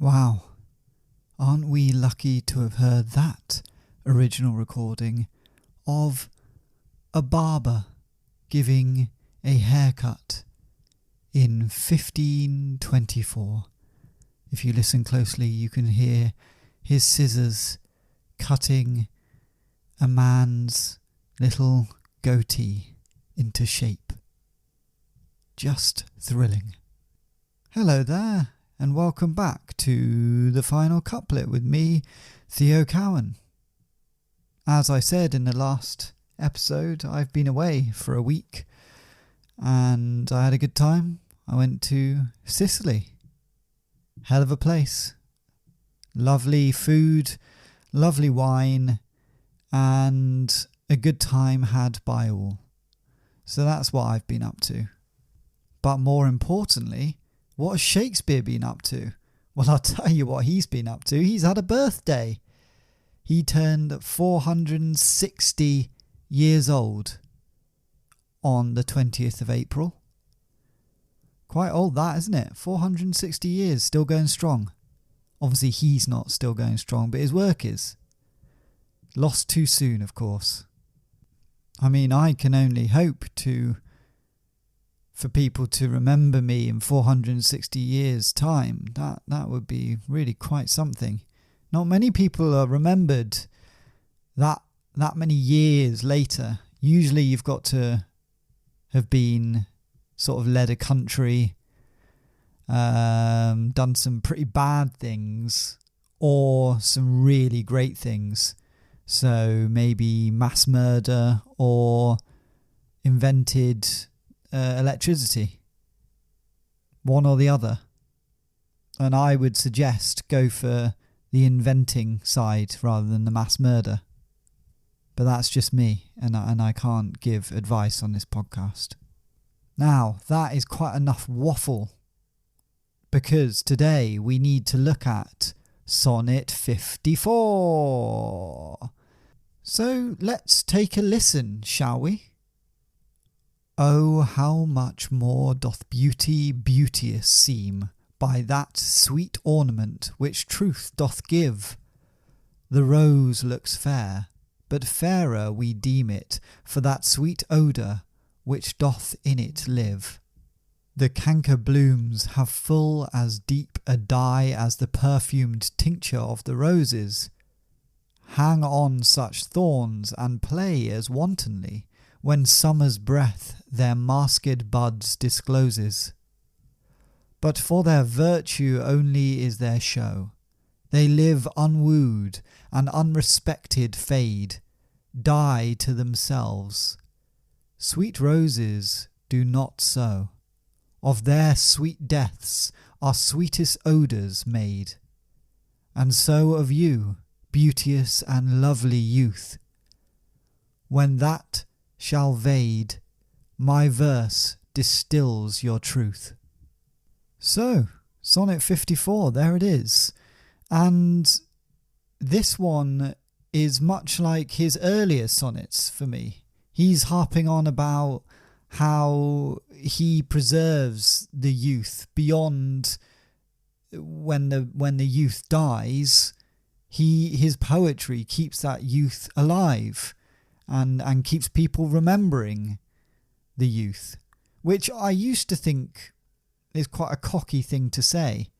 Wow, aren't we lucky to have heard that original recording of a barber giving a haircut in 1524. If you listen closely, you can hear his scissors cutting a man's little goatee into shape. Just thrilling. Hello there, and welcome back to the final couplet with me, Theo Cowan. As I said in the last episode, I've been away for a week and I had a good time. I went to Sicily. Hell of a place. Lovely food, lovely wine, and a good time had by all. So that's what I've been up to. But more importantly, what has Shakespeare been up to? Well, I'll tell you what he's been up to. He's had a birthday. He turned 460 years old on the 20th of April. Quite old that, isn't it? 460 years, still going strong. Obviously he's not still going strong, but his work is. Lost too soon, of course. I mean, I can only hope for people to remember me in 460 years' time. That would be really quite something. Not many people are remembered that many years later. Usually you've got to have been sort of led a country, done some pretty bad things or some really great things. So maybe mass murder or invented electricity. One or the other. And I would suggest go for the inventing side rather than the mass murder. But that's just me, and I can't give advice on this podcast. Now, that is quite enough waffle, because today we need to look at Sonnet 54. So let's take a listen, shall we? Oh, how much more doth beauty beauteous seem by that sweet ornament which truth doth give. The rose looks fair, but fairer we deem it for that sweet odour which doth in it live. The canker-blooms have full as deep a dye as the perfumed tincture of the roses. Hang on such thorns and play as wantonly, when summer's breath their masked buds discloses. But for their virtue only is their show. They live unwoo'd and unrespected fade, die to themselves. Sweet roses do not so. Of their sweet deaths are sweetest odours made. And so of you, beauteous and lovely youth. When that shall vade, my verse distills your truth. So, Sonnet 54, there it is. And this one is much like his earlier sonnets for me. He's harping on about how he preserves the youth beyond when the youth dies. His poetry keeps that youth alive and keeps people remembering the youth, which I used to think is quite a cocky thing to say.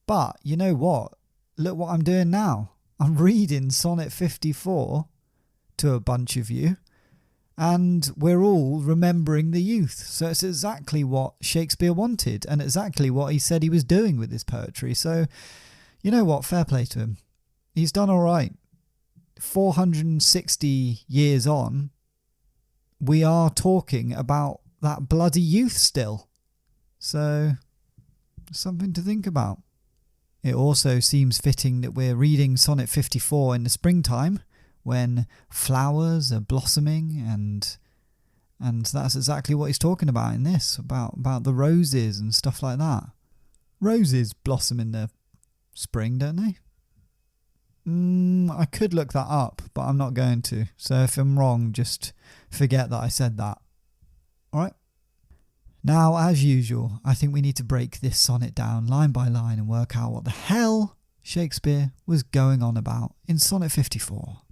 But you know what? Look what I'm doing now. I'm reading Sonnet 54 to a bunch of you, and we're all remembering the youth. So it's exactly what Shakespeare wanted and exactly what he said he was doing with his poetry. So you know what? Fair play to him. He's done all right. 460 years on, we are talking about that bloody youth still. So, something to think about. It also seems fitting that we're reading Sonnet 54 in the springtime, when flowers are blossoming, and that's exactly what he's talking about in this, about the roses and stuff like that. Roses blossom in the spring, don't they? I could look that up, but I'm not going to. So if I'm wrong, just forget that I said that. Alright? Now, as usual, I think we need to break this sonnet down line by line and work out what the hell Shakespeare was going on about in Sonnet 54.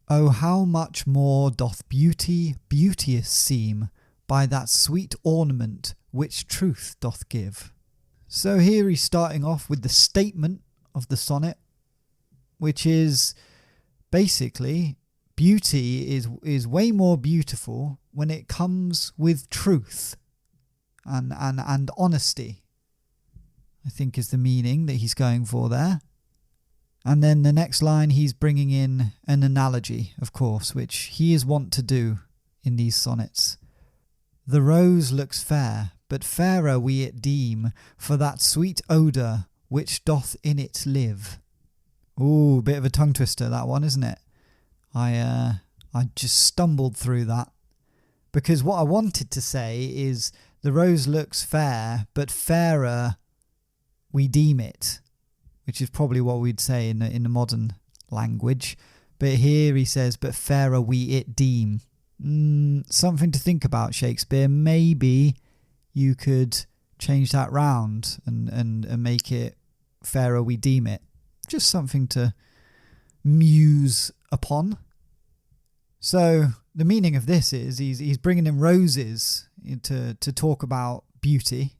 Oh, how much more doth beauty beauteous seem by that sweet ornament which truth doth give. So here he's starting off with the statement of the sonnet, which is basically beauty is way more beautiful when it comes with truth and honesty, I think is the meaning that he's going for there. And then the next line he's bringing in an analogy, of course, which he is wont to do in these sonnets. The rose looks fair, but fairer we it deem, for that sweet odour which doth in it live. Ooh, bit of a tongue twister that one, isn't it? I just stumbled through that, because what I wanted to say is the rose looks fair, but fairer we deem it, which is probably what we'd say in the modern language. But here he says, but fairer we it deem. Something to think about, Shakespeare. Maybe you could change that round and make it fairer we deem it. Just something to muse upon. So the meaning of this is he's bringing in roses to talk about beauty.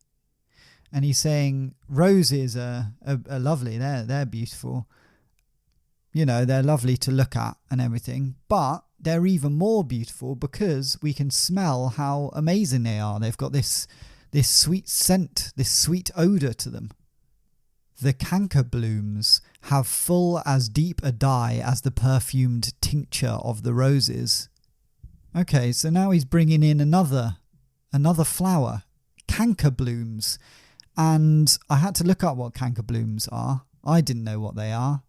And he's saying roses are lovely, they're beautiful. You know, they're lovely to look at and everything. But they're even more beautiful because we can smell how amazing they are. They've got this sweet scent, this sweet odour to them. The canker-blooms have full as deep a dye as the perfumed tincture of the roses. Okay, so now he's bringing in another flower, canker-blooms. And I had to look up what canker-blooms are. I didn't know what they are.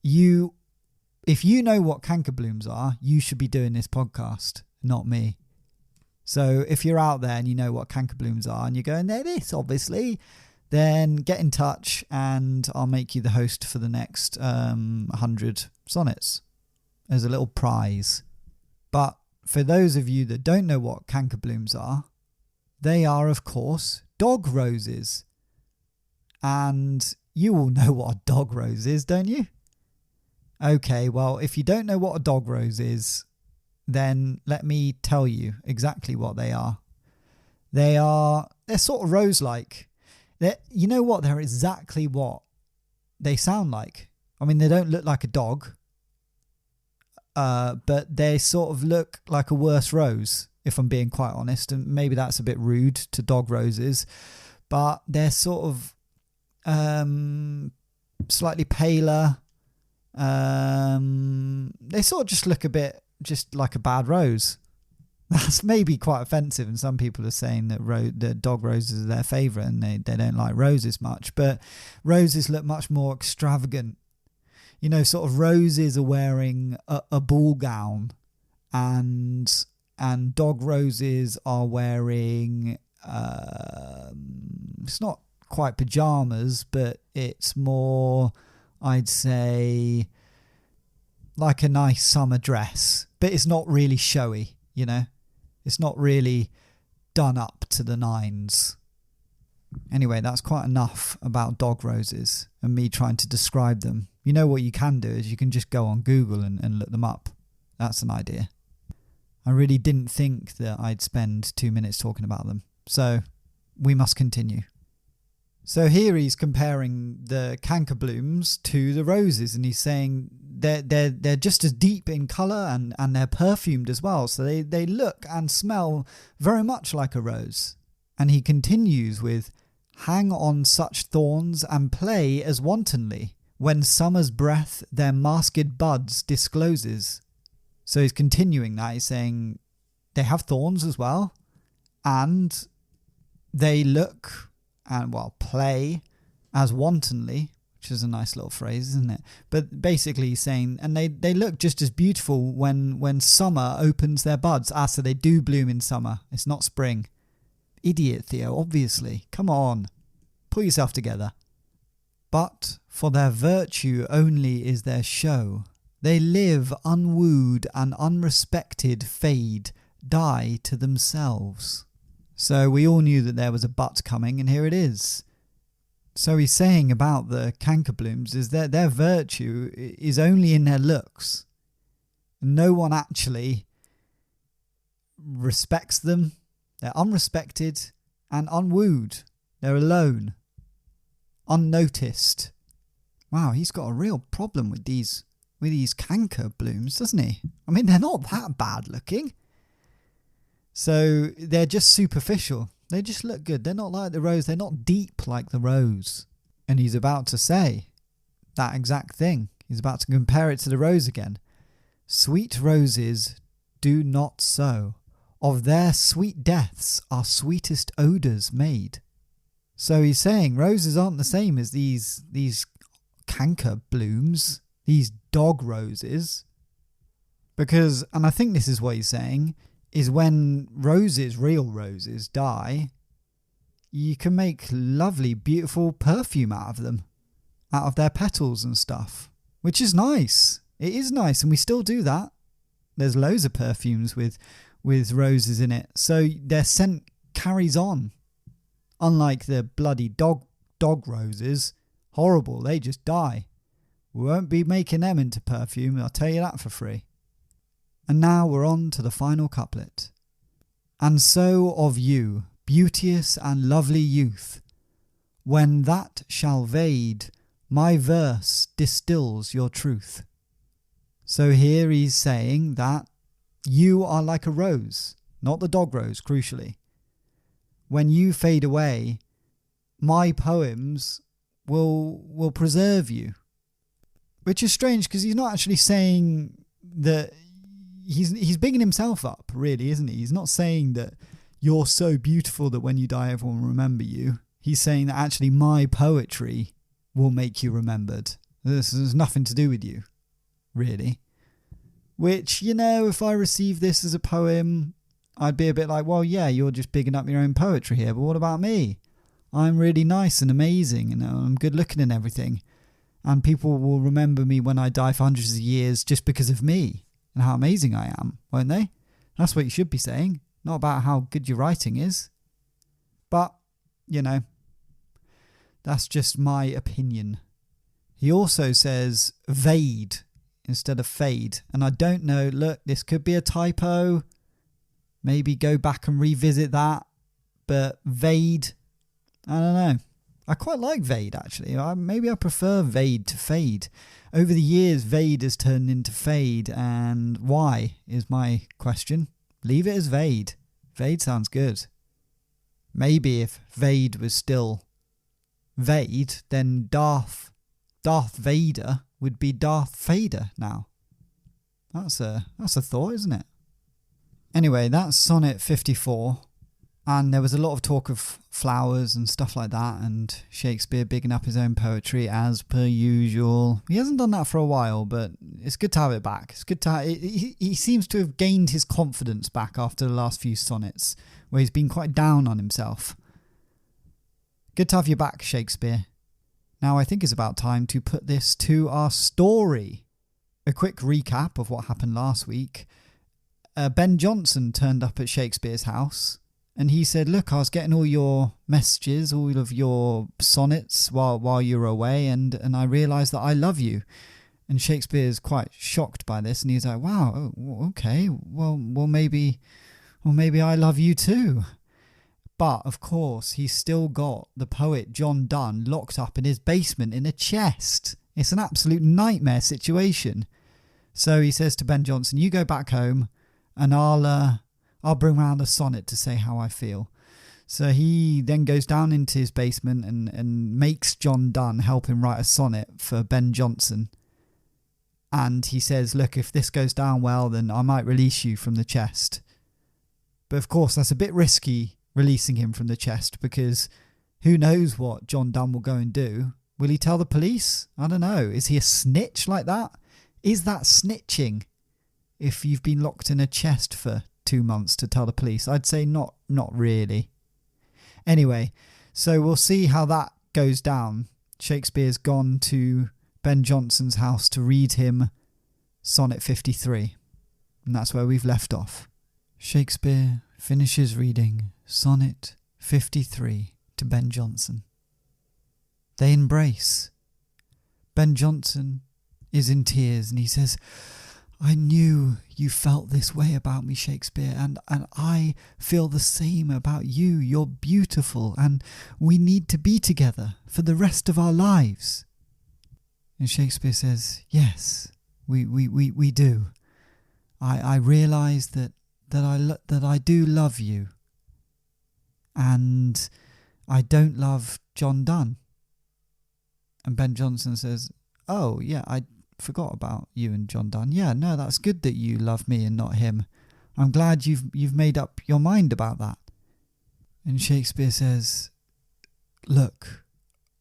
If you know what canker-blooms are, you should be doing this podcast, not me. So if you're out there and you know what canker-blooms are and you're going, they're this, obviously, then get in touch and I'll make you the host for the next 100 sonnets as a little prize. But for those of you that don't know what canker-blooms are, they are, of course, dog roses. And you all know what a dog rose is, don't you? Okay, well, if you don't know what a dog rose is, then let me tell you exactly what they are. They're sort of rose-like. You know what? They're exactly what they sound like. I mean, they don't look like a dog, but they sort of look like a worse rose, if I'm being quite honest. And maybe that's a bit rude to dog roses, but they're sort of slightly paler. They sort of just look a bit just like a bad rose. That's maybe quite offensive, and some people are saying that the dog roses are their favourite and they don't like roses much, but roses look much more extravagant. You know, sort of roses are wearing a ball gown, and dog roses are wearing it's not quite pyjamas, but it's more, I'd say, like a nice summer dress, but it's not really showy, you know. It's not really done up to the nines. Anyway, that's quite enough about dog roses and me trying to describe them. You know what you can do is you can just go on Google and look them up. That's an idea. I really didn't think that I'd spend 2 minutes talking about them. So we must continue. So here he's comparing the canker-blooms to the roses, and he's saying they're just as deep in colour and they're perfumed as well. So they look and smell very much like a rose. And he continues with, hang on such thorns and play as wantonly, when summer's breath their masked buds discloses. So he's continuing that. He's saying they have thorns as well, and they look and, well, play as wantonly, which is a nice little phrase, isn't it? But basically he's saying, and they look just as beautiful when summer opens their buds. So they do bloom in summer. It's not spring. Idiot, Theo, obviously. Come on. Pull yourself together. But for their virtue only is their show. They live unwoo'd and unrespected, fade, die to themselves. So we all knew that there was a but coming, and here it is. So he's saying about the canker-blooms is that their virtue is only in their looks. No one actually respects them. They're unrespected and unwoo'd. They're alone, unnoticed. Wow, he's got a real problem with these canker-blooms, doesn't he? I mean, they're not that bad looking. So they're just superficial. They just look good. They're not like the rose. They're not deep like the rose. And he's about to say that exact thing. He's about to compare it to the rose again. Sweet roses do not so. Of their sweet deaths are sweetest odours made. So he's saying roses aren't the same as these canker-blooms, these dog roses. Because, and I think this is what he's saying, is when roses, real roses, die, you can make lovely, beautiful perfume out of them, out of their petals and stuff, which is nice. It is nice, and we still do that. There's loads of perfumes with roses in it, so their scent carries on. Unlike the bloody dog roses, horrible, they just die. We won't be making them into perfume, I'll tell you that for free. And now we're on to the final couplet. And so of you, beauteous and lovely youth, when that shall fade, my verse distills your truth. So here he's saying that you are like a rose, not the dog rose, crucially. When you fade away, my poems will preserve you. Which is strange, because he's not actually saying that. He's bigging himself up, really, isn't he? He's not saying that you're so beautiful that when you die everyone will remember you. He's saying that actually my poetry will make you remembered. This has nothing to do with you, really. Which, if I received this as a poem, I'd be a bit like, well, yeah, you're just bigging up your own poetry here, but what about me? I'm really nice and amazing, and I'm good looking and everything. And people will remember me when I die for hundreds of years just because of me. And how amazing I am, won't they? That's what you should be saying, not about how good your writing is. But, that's just my opinion. He also says fade instead of fade. And I don't know, look, this could be a typo. Maybe go back and revisit that. But fade, I don't know. I quite like fade, actually. Maybe I prefer fade to fade. Over the years, fade has turned into fade, and why is my question. Leave it as fade. Fade sounds good. Maybe if fade was still Vade, then Darth Vader would be Darth Vader now. That's a thought, isn't it? Anyway, that's Sonnet 54. And there was a lot of talk of flowers and stuff like that, and Shakespeare bigging up his own poetry as per usual. He hasn't done that for a while, but it's good to have it back. It's good to he seems to have gained his confidence back after the last few sonnets, where he's been quite down on himself. Good to have you back, Shakespeare. Now I think it's about time to put this to our story. A quick recap of what happened last week. Ben Jonson turned up at Shakespeare's house. And he said, look, I was getting all your messages, all of your sonnets while you were away, and I realised that I love you. And Shakespeare's quite shocked by this, and he's like, wow, okay, well maybe I love you too. But, of course, he's still got the poet John Donne locked up in his basement in a chest. It's an absolute nightmare situation. So he says to Ben Jonson, you go back home, and I'll bring round a sonnet to say how I feel. So he then goes down into his basement and makes John Donne help him write a sonnet for Ben Jonson. And he says, look, if this goes down well, then I might release you from the chest. But of course, that's a bit risky, releasing him from the chest, because who knows what John Donne will go and do. Will he tell the police? I don't know. Is he a snitch like that? Is that snitching if you've been locked in a chest for 2 months to tell the police? I'd say not really. Anyway, so we'll see how that goes down. Shakespeare's gone to Ben Jonson's house to read him Sonnet 53. And that's where we've left off. Shakespeare finishes reading Sonnet 53 to Ben Jonson. They embrace. Ben Jonson is in tears and he says, I knew you felt this way about me, Shakespeare, and I feel the same about you. You're beautiful and we need to be together for the rest of our lives. And Shakespeare says, yes, we do. I realise that I do love you, and I don't love John Donne. And Ben Jonson says, oh yeah, I forgot about you and John Donne. Yeah, no, that's good that you love me and not him. I'm glad you've made up your mind about that. And Shakespeare says, look,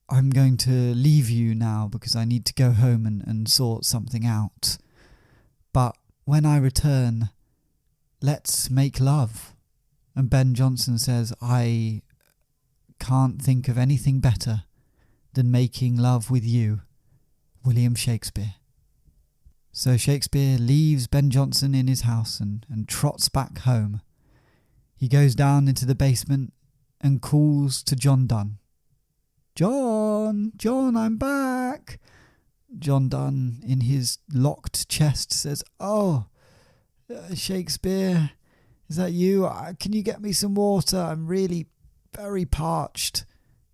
I'm going to leave you now because I need to go home and sort something out. But when I return, let's make love. And Ben Jonson says, I can't think of anything better than making love with you, William Shakespeare. So Shakespeare leaves Ben Jonson in his house and trots back home. He goes down into the basement and calls to John Donne. John, I'm back. John Donne, in his locked chest, says, oh, Shakespeare, is that you? Can you get me some water? I'm really very parched.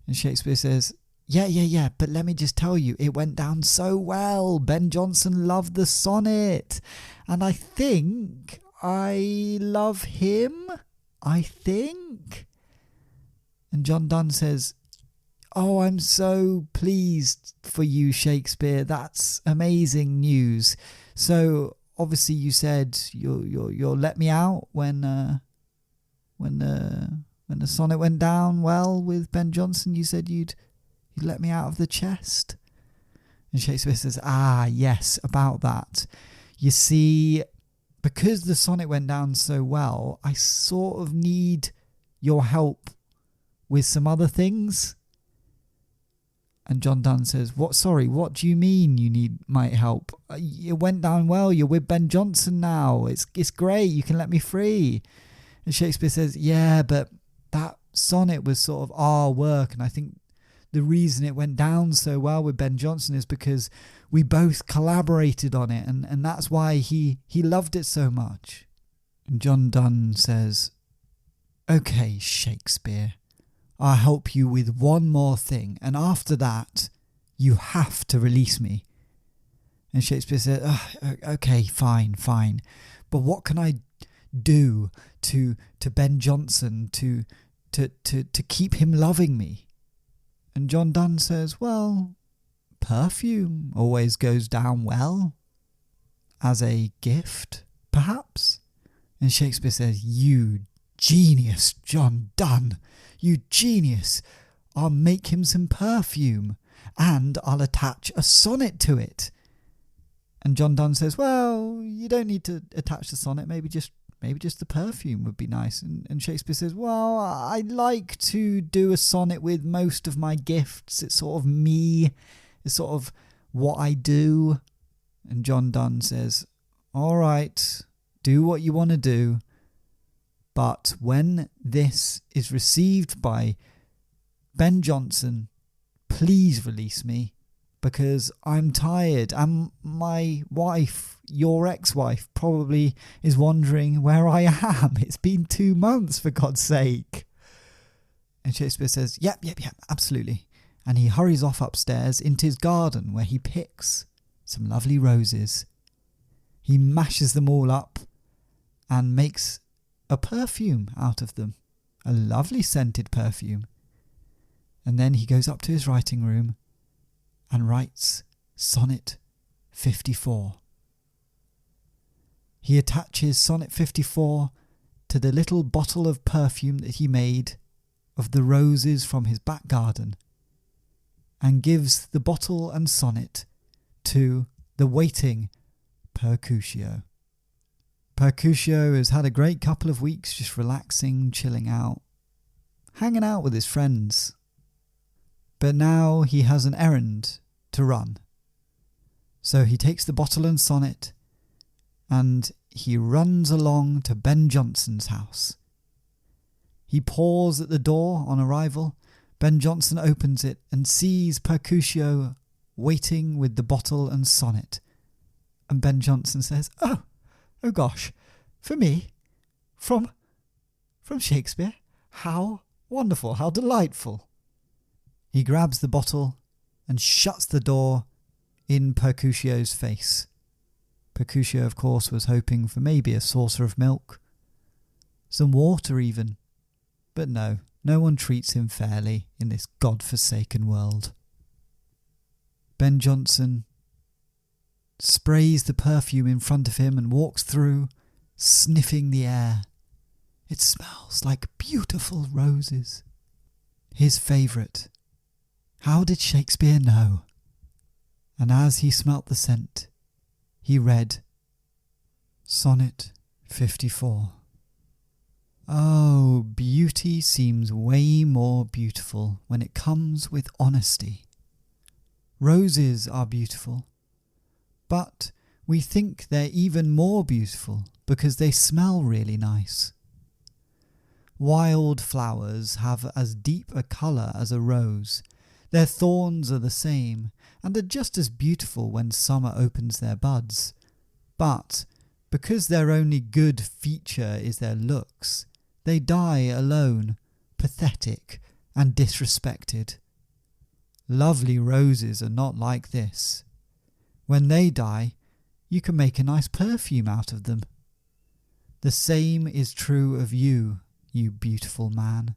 And Shakespeare says, yeah, but let me just tell you, it went down so well. Ben Jonson loved the sonnet, and I think I love him, I think. And John Donne says, oh, I'm so pleased for you, Shakespeare. That's amazing news. So obviously you said you'll let me out when the sonnet went down well with Ben Jonson. You said you'd let me out of the chest. And Shakespeare says, yes, about that. You see, because the sonnet went down so well, I sort of need your help with some other things. And John Donne says, what do you mean you need my help? It went down well, you're with Ben Jonson now, it's great, you can let me free. And Shakespeare says, yeah, but that sonnet was sort of our work, and I think the reason it went down so well with Ben Jonson is because we both collaborated on it, and that's why he loved it so much. And John Donne says, okay, Shakespeare, I'll help you with one more thing, and after that, you have to release me. And Shakespeare said, okay, fine, but what can I do to Ben Jonson to keep him loving me? And John Donne says, well, perfume always goes down well. As a gift, perhaps? And Shakespeare says, you genius, John Donne, you genius. I'll make him some perfume, and I'll attach a sonnet to it. And John Donne says, well, you don't need to attach the sonnet, maybe just the perfume would be nice. And Shakespeare says, well, I like to do a sonnet with most of my gifts. It's sort of me. It's sort of what I do. And John Donne says, all right, do what you want to do. But when this is received by Ben Jonson, please release me, because I'm tired, and my wife, your ex-wife, probably is wondering where I am. It's been 2 months, for God's sake. And Shakespeare says, yep, absolutely. And he hurries off upstairs into his garden, where he picks some lovely roses. He mashes them all up and makes a perfume out of them, a lovely scented perfume. And then he goes up to his writing room and writes Sonnet 54. He attaches Sonnet 54 to the little bottle of perfume that he made of the roses from his back garden, and gives the bottle and sonnet to the waiting Mercutio. Mercutio has had a great couple of weeks just relaxing, chilling out, hanging out with his friends. But now he has an errand to run. So he takes the bottle and sonnet and he runs along to Ben Jonson's house. He paws at the door on arrival. Ben Jonson opens it and sees Mercutio waiting with the bottle and sonnet. And Ben Jonson says, oh gosh, for me? From Shakespeare? How wonderful, how delightful. He grabs the bottle and shuts the door in Mercutio's face. Mercutio, of course, was hoping for maybe a saucer of milk, some water even. But no one treats him fairly in this God-forsaken world. Ben Jonson sprays the perfume in front of him and walks through, sniffing the air. It smells like beautiful roses. His favourite. How did Shakespeare know? And as he smelt the scent, he read Sonnet 54. Oh, beauty seems way more beautiful when it comes with honesty. Roses are beautiful, but we think they're even more beautiful because they smell really nice. Wild flowers have as deep a colour as a rose. Their thorns are the same and are just as beautiful when summer opens their buds. But because their only good feature is their looks, they die alone, pathetic and disrespected. Lovely roses are not like this. When they die, you can make a nice perfume out of them. The same is true of you, you beautiful man.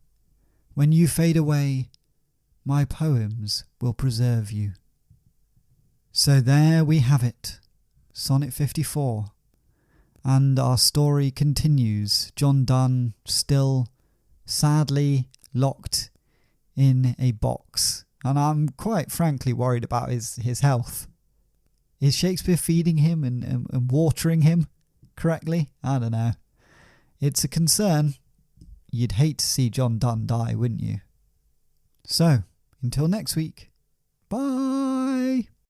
When you fade away, my poems will preserve you. So there we have it, Sonnet 54. And our story continues. John Donne still sadly locked in a box. And I'm quite frankly worried about his health. Is Shakespeare feeding him and watering him correctly? I don't know. It's a concern. You'd hate to see John Donne die, wouldn't you? So, until next week, bye!